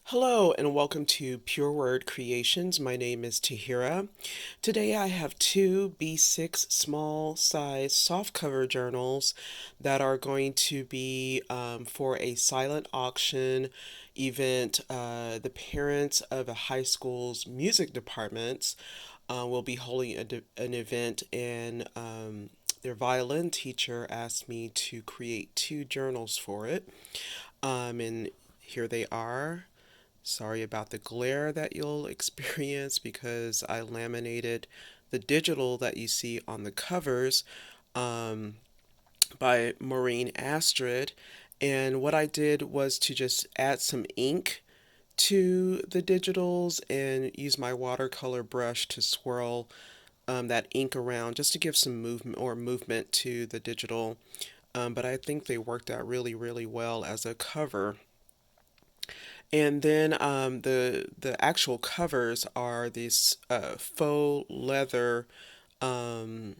Hello and welcome to Pure Word Creations. My name is Tahira. Today I have two B6 small size softcover journals that are going to be for a silent auction event. The parents of a high school's music departments will be holding an event, and their violin teacher asked me to create two journals for it. And here they are. Sorry about the glare that you'll experience because I laminated the digital that you see on the covers um, by Maureen Astrid. And what I did was to just add some ink to the digitals and use my watercolor brush to swirl that ink around just to give some movement to the digital. But I think they worked out really, really well as a cover. And then the actual covers are these faux leather um,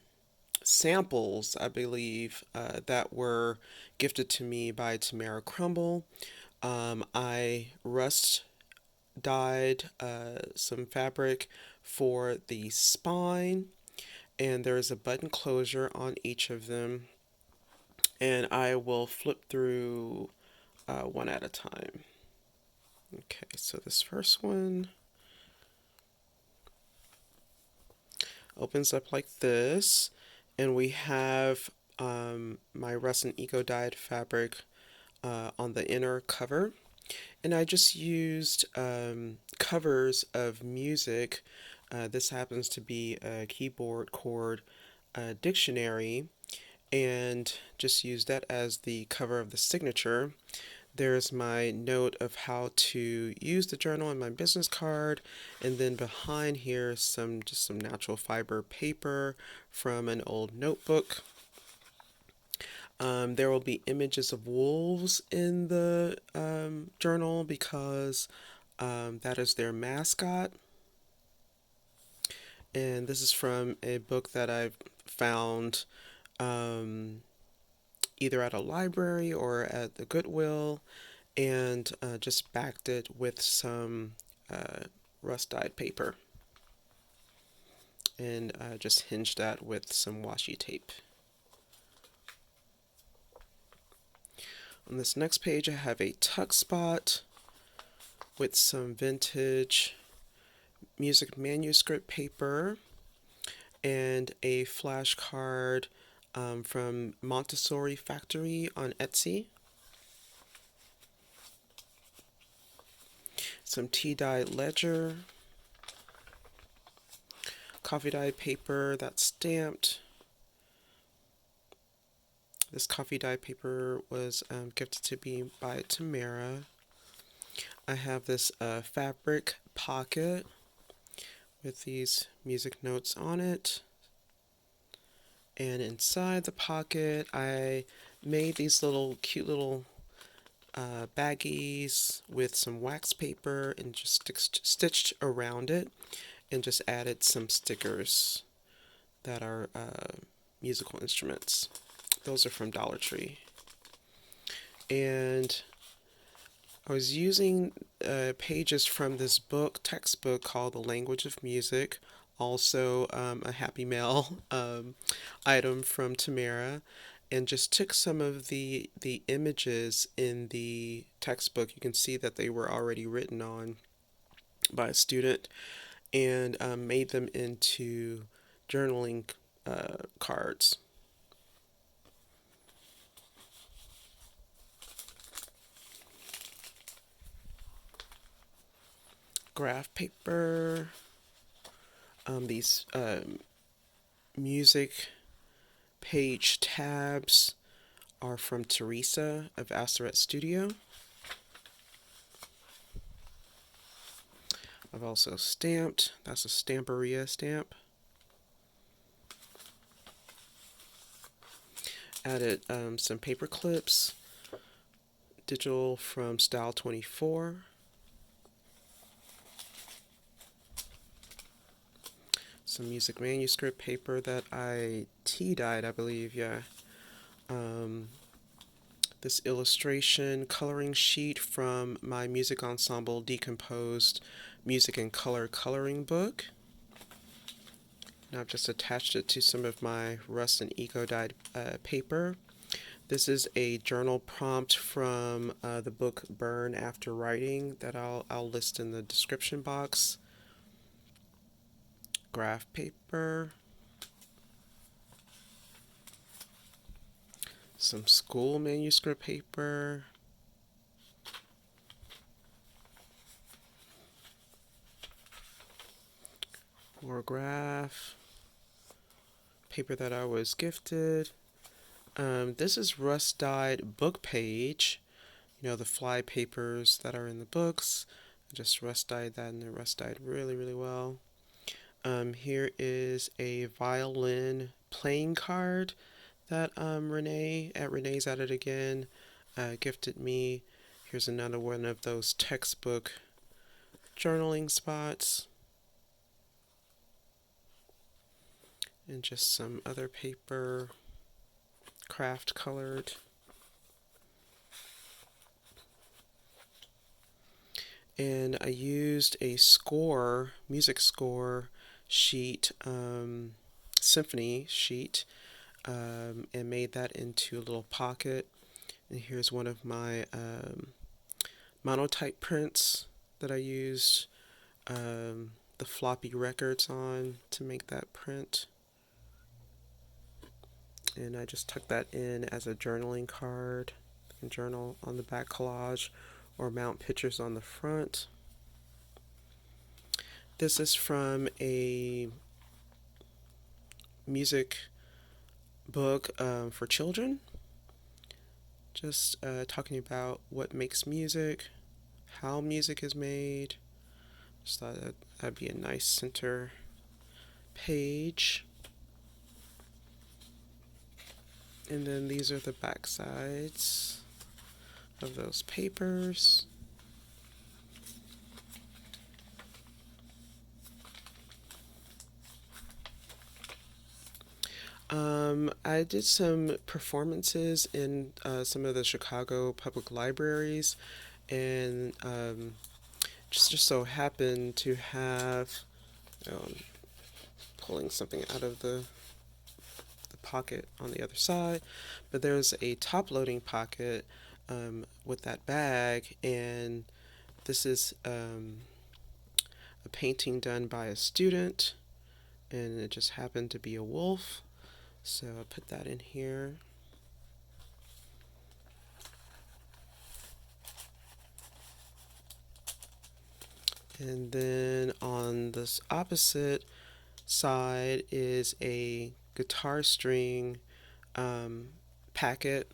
samples, I believe, that were gifted to me by Tamara Crumble. I rust dyed some fabric for the spine, and there is a button closure on each of them. And I will flip through one at a time. Okay, so this first one opens up like this, and we have my Russin Eco dyed fabric on the inner cover. And I just used covers of music. This happens to be a keyboard chord dictionary, and just used that as the cover of the signature. There's my note of how to use the journal and my business card, and then behind here some natural fiber paper from an old notebook. There will be images of wolves in the journal because that is their mascot. And this is from a book that I've found um, either at a library or at the Goodwill, and just backed it with some rust dyed paper, and just hinged that with some washi tape. On this next page I have a tuck spot with some vintage music manuscript paper and a flashcard from Montessori Factory on Etsy. Some tea-dyed ledger, coffee-dyed paper that's stamped. This coffee-dyed paper was gifted to me by Tamara. I have this fabric pocket with these music notes on it. And inside the pocket, I made these cute little baggies with some wax paper and just stitched around it, and just added some stickers that are musical instruments. Those are from Dollar Tree. And I was using pages from this textbook called The Language of Music, also a Happy Mail item from Tamara, and just took some of the images in the textbook. You can see that they were already written on by a student, and made them into journaling cards. Graph paper, these music page tabs are from Teresa of Astrid Studio. I've also stamped, that's a Stamperia stamp. Added some paper clips, digital from Style 24. Some music manuscript paper that I tea dyed, I believe, yeah. this illustration coloring sheet from my music ensemble Decomposed Music and Color coloring book. And I've just attached it to some of my rust and eco dyed paper. This is a journal prompt from the book Burn After Writing that I'll list in the description box. Graph paper. Some school manuscript paper. More graph. Paper that I was gifted. This is rust dyed book page. You know, the fly papers that are in the books. I just rust dyed that, and they're rust dyed really, really well. Here is a violin playing card that Renee at Renee's at It Again gifted me. Here's another one of those textbook journaling spots. And just some other paper, craft colored. And I used a score, music score sheet, symphony sheet, and made that into a little pocket. And here's one of my monotype prints that I used the floppy records on to make that print. And I just tuck that in as a journaling card. You can journal on the back collage or mount pictures on the front. This is from a music book for children. Just talking about what makes music, how music is made. Just thought that'd be a nice center page. And then these are the back sides of those papers. I did some performances in some of the Chicago public libraries, and just so happened to have pulling something out of the pocket on the other side, but there's a top loading pocket with that bag, and this is a painting done by a student, and it just happened to be a wolf, so I put that in here. And then on this opposite side is a guitar string packet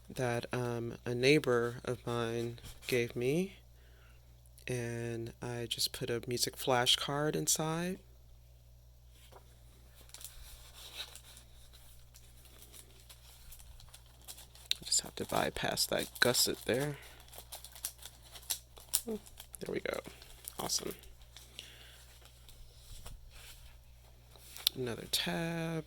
that a neighbor of mine gave me, and I just put a music flashcard inside. I just have to bypass that gusset there. There we go. Awesome. Another tab.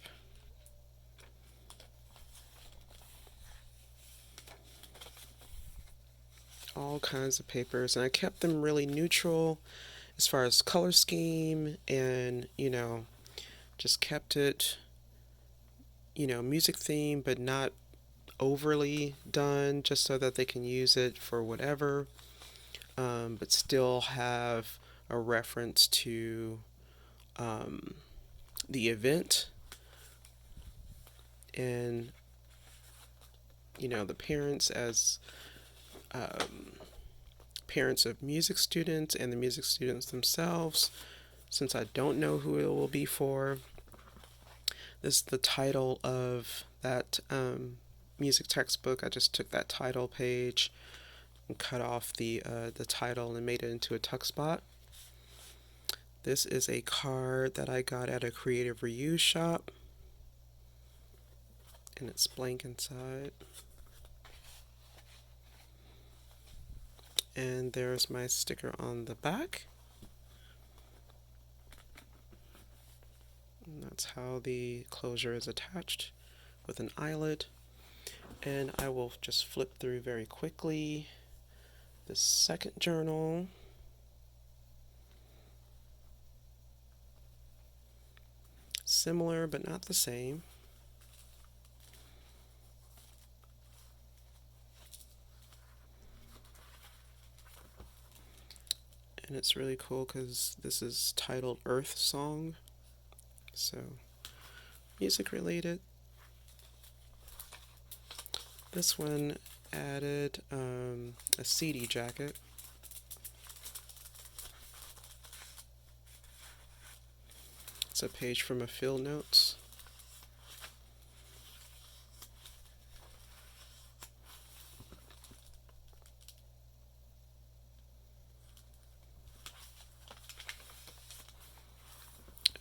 All kinds of papers, and I kept them really neutral as far as color scheme, and just kept it music theme, but not overly done, just so that they can use it for whatever, but still have a reference to the event, and the parents as parents of music students and the music students themselves, since I don't know who it will be for. This is the title of that music textbook. I just took that title page and cut off the title and made it into a tuck spot. This is a card that I got at a creative reuse shop, and it's blank inside. And there's my sticker on the back. And that's how the closure is attached, with an eyelet. And I will just flip through very quickly the second journal. Similar, but not the same. And it's really cool because this is titled Earth Song, so music related. This one added a CD jacket. It's a page from a field notes.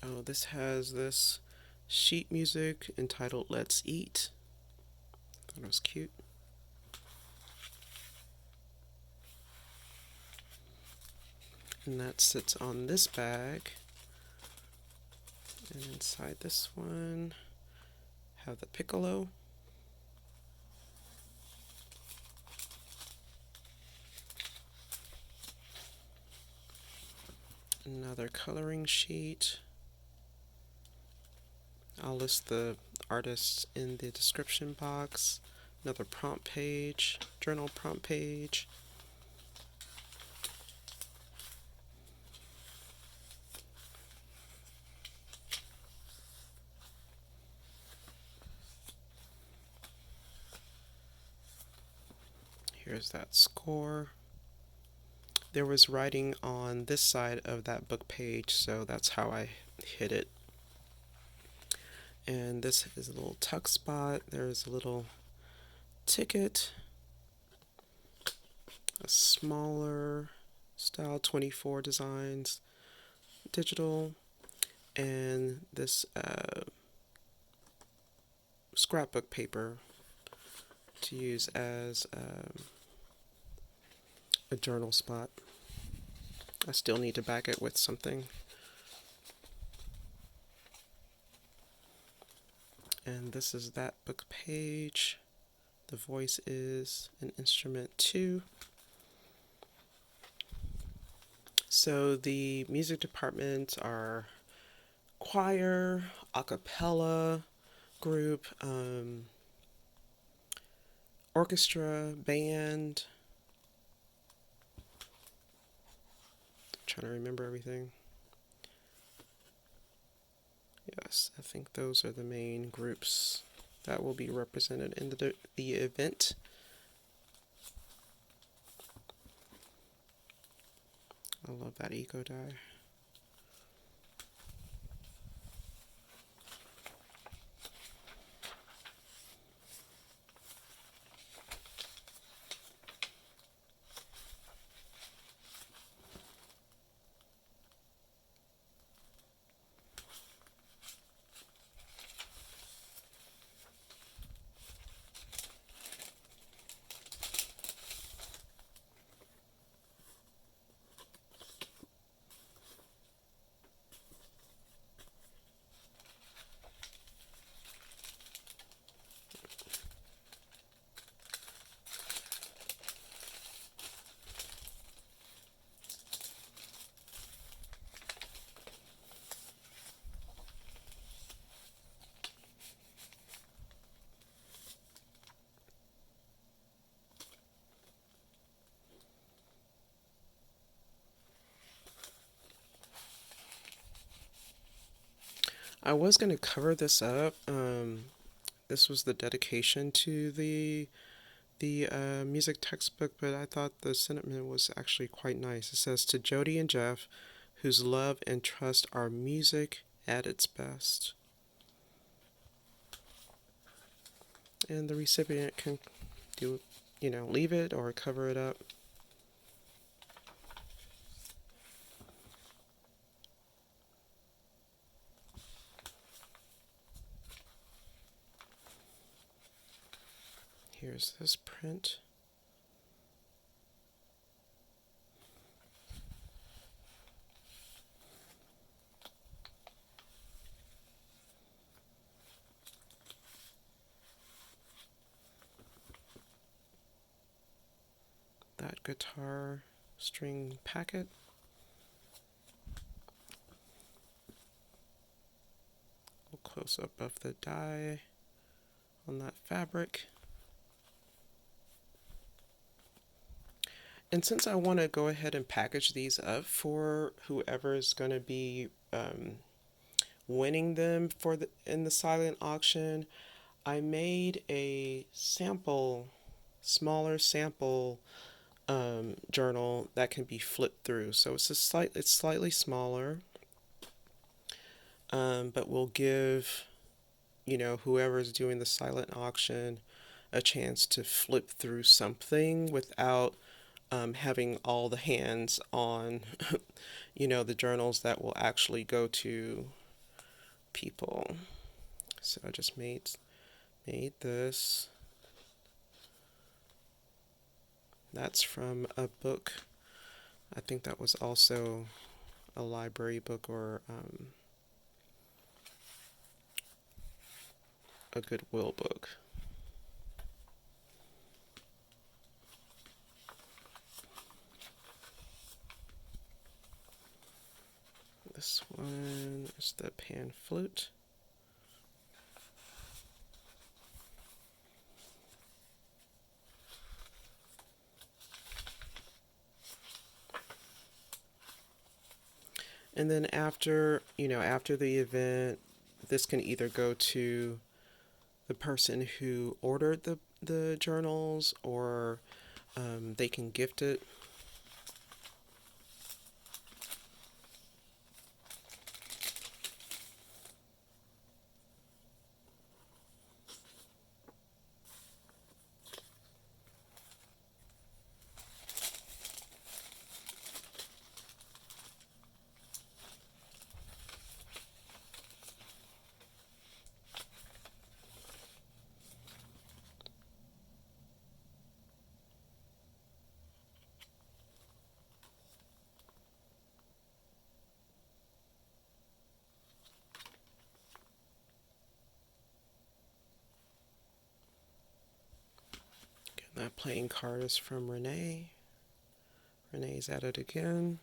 Oh, this has this sheet music entitled Let's Eat. Thought it was cute. And that sits on this bag. And inside this one, have the piccolo. Another coloring sheet. I'll list the artists in the description box. Another prompt page, journal prompt page. Here's that score. There was writing on this side of that book page, so that's how I hid it. And this is a little tuck spot. There's a little ticket, a smaller style 24 designs, digital, and this scrapbook paper to use as a journal spot. I still need to back it with something. And this is that book page. The voice is an instrument 2. So the music departments are choir, a cappella group, orchestra, band. I'm trying to remember everything. Yes, I think those are the main groups that will be represented in the event. I love that eco die. I was going to cover this up. This was the dedication to the music textbook, but I thought the sentiment was actually quite nice. It says, "To Jody and Jeff, whose love and trust are music at its best." And the recipient can do, leave it or cover it up. Here's this print. that guitar string packet. A close up of the dye on that fabric. And since I want to go ahead and package these up for whoever is going to be winning them in the silent auction, I made a smaller sample journal that can be flipped through. So it's slightly smaller, but will give whoever's doing the silent auction a chance to flip through something without having all the hands on the journals that will actually go to people. So I just made this. That's from a book. I think that was also a library book or a Goodwill book. This one is the pan flute. And then after the event, this can either go to the person who ordered the journals, or they can gift it. That playing card is from Renee. Renee's at it again.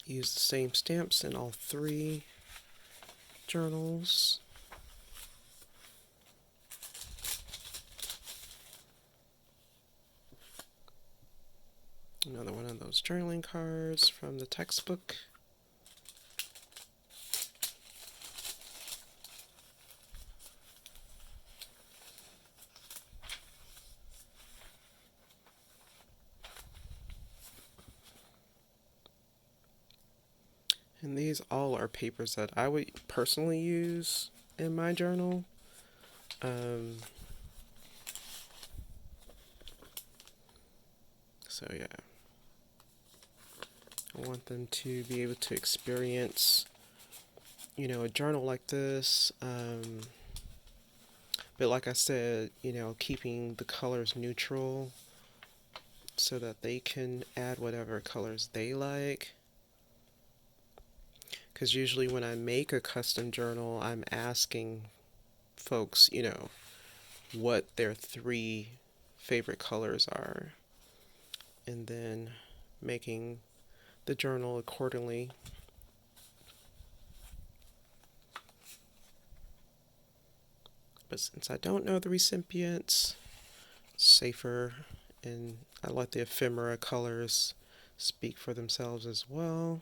Use the same stamps in all 3 journals. Another one of those journaling cards from the textbook. And these all are papers that I would personally use in my journal. So yeah, I want them to be able to experience, a journal like this. But like I said, keeping the colors neutral so that they can add whatever colors they like. Because usually when I make a custom journal, I'm asking folks, what their 3 favorite colors are, and then making the journal accordingly. But since I don't know the recipients, it's safer, and I let the ephemera colors speak for themselves as well.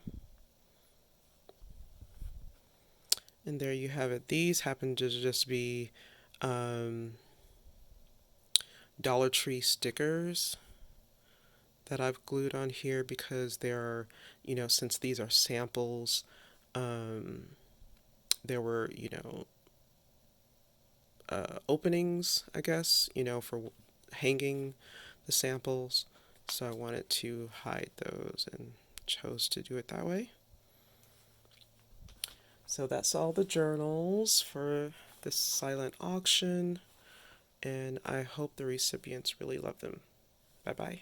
And there you have it. These happen to just be Dollar Tree stickers that I've glued on here because there are, since these are samples, there were, openings, I guess, for hanging the samples. So I wanted to hide those and chose to do it that way. So that's all the journals for this silent auction, and I hope the recipients really love them. Bye-bye.